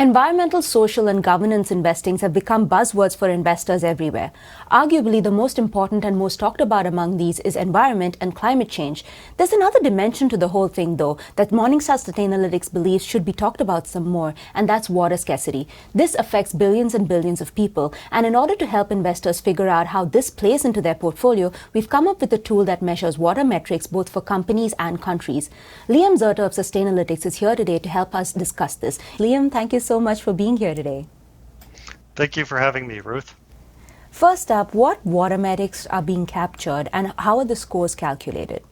Environmental, social, and governance investings have become buzzwords for investors everywhere. Arguably, the most important and most talked about among these is environment and climate change. There's another dimension to the whole thing, though, that Morningstar Sustainalytics believes should be talked about some more, and that's water scarcity. This affects billions and billions of people, and in order to help investors figure out how this plays into their portfolio, we've come up with a tool that measures water metrics both for companies and countries. Liam Zerter of Sustainalytics is here today to help us discuss this. Liam, thank you so much for being here today. Thank you for having me, Ruth. First up, what water metrics are being captured and how are the scores calculated?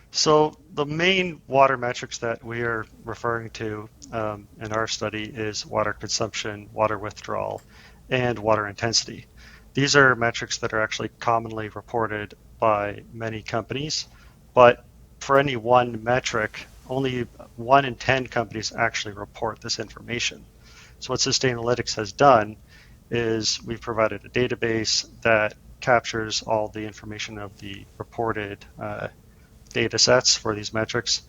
So the main water metrics that we are referring to in our study is water consumption, water withdrawal, and water intensity. These are metrics that are actually commonly reported by many companies, but for any one metric, only 1 in 10 companies actually report this information. So what Sustainalytics has done is we've provided a database that captures all the information of the reported data sets for these metrics,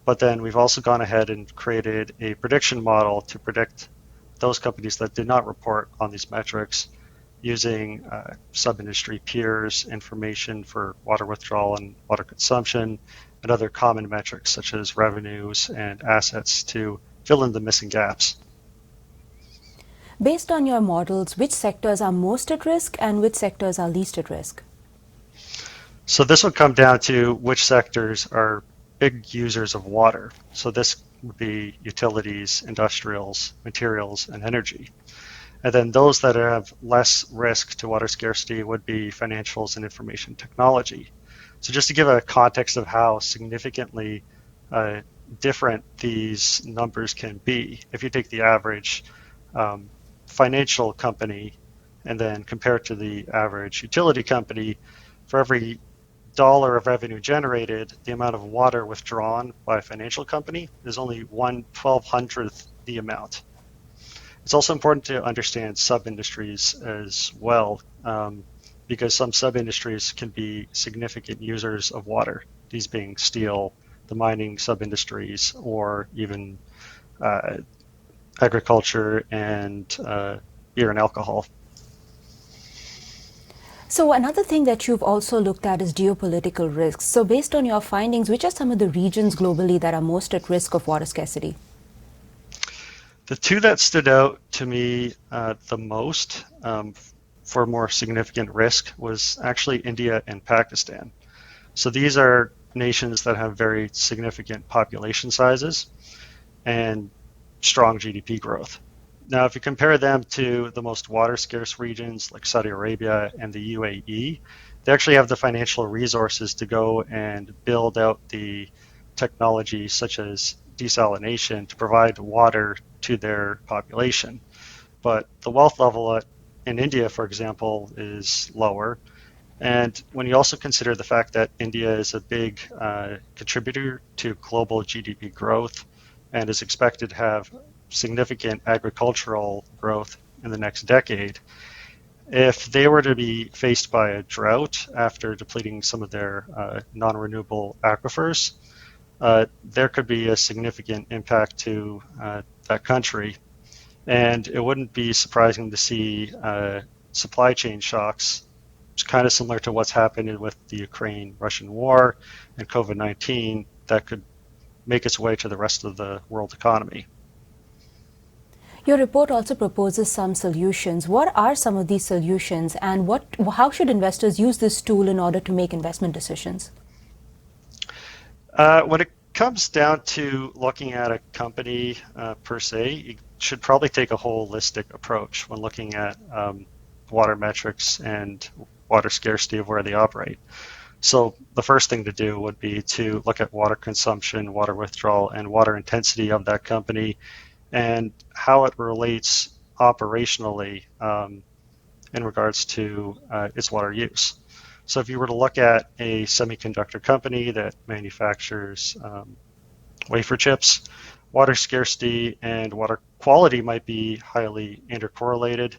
but then we've also gone ahead and created a prediction model to predict those companies that did not report on these metrics using sub-industry peers, information for water withdrawal and water consumption, and other common metrics such as revenues and assets to fill in the missing gaps. Based on your models, which sectors are most at risk and which sectors are least at risk? So this would come down to which sectors are big users of water. So this would be utilities, industrials, materials, and energy. And then those that have less risk to water scarcity would be financials and information technology. So just to give a context of how significantly different these numbers can be, if you take the average financial company and then compare it to the average utility company, for every dollar of revenue generated, the amount of water withdrawn by a financial company is only 1/1200th the amount. It's also important to understand sub-industries as well, because some sub-industries can be significant users of water, these being steel, the mining sub-industries, or even agriculture and beer and alcohol. So another thing that you've also looked at is geopolitical risks. So based on your findings, which are some of the regions globally that are most at risk of water scarcity? The two that stood out to me the most for more significant risk was actually India and Pakistan. So these are nations that have very significant population sizes and strong GDP growth. Now, if you compare them to the most water scarce regions like Saudi Arabia and the UAE, they actually have the financial resources to go and build out the technology such as desalination to provide water to their population. But the wealth level in India, for example, is lower. And when you also consider the fact that India is a big contributor to global GDP growth and is expected to have significant agricultural growth in the next decade, if they were to be faced by a drought after depleting some of their non-renewable aquifers, there could be a significant impact to that country. And it wouldn't be surprising to see supply chain shocks, which is kind of similar to what's happened with the Ukraine-Russian war and COVID-19, that could make its way to the rest of the world economy. Your report also proposes some solutions. What are some of these solutions, and how should investors use this tool in order to make investment decisions? When it comes down to looking at a company per se, you should probably take a holistic approach when looking at water metrics and water scarcity of where they operate. So the first thing to do would be to look at water consumption, water withdrawal, and water intensity of that company and how it relates operationally in regards to its water use. So if you were to look at a semiconductor company that manufactures wafer chips, water scarcity and water quality might be highly intercorrelated.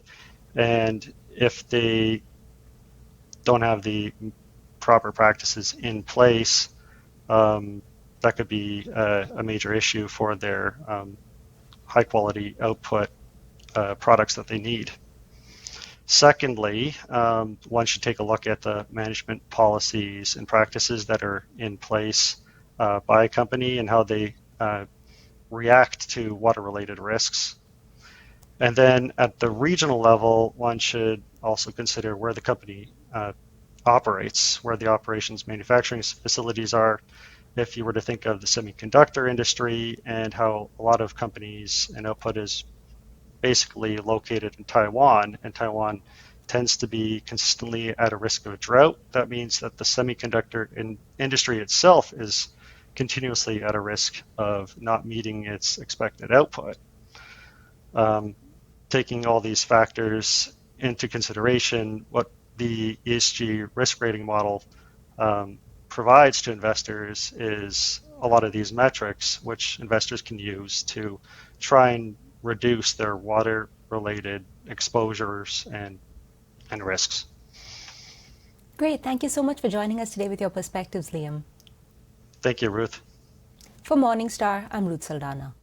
And if they don't have the proper practices in place, that could be a major issue for their high quality output products that they need. Secondly, one should take a look at the management policies and practices that are in place by a company and how they react to water-related risks. And then at the regional level, one should also consider where the company operates, where the operations manufacturing facilities are. If you were to think of the semiconductor industry and how a lot of companies and output is basically located in Taiwan, and Taiwan tends to be consistently at a risk of drought. That means that the semiconductor industry itself is continuously at a risk of not meeting its expected output. Taking all these factors into consideration, what the ESG risk rating model provides to investors is a lot of these metrics, which investors can use to try and reduce their water-related exposures and risks. Great. Thank you so much for joining us today with your perspectives, Liam. Thank you, Ruth. For Morningstar, I'm Ruth Saldanha.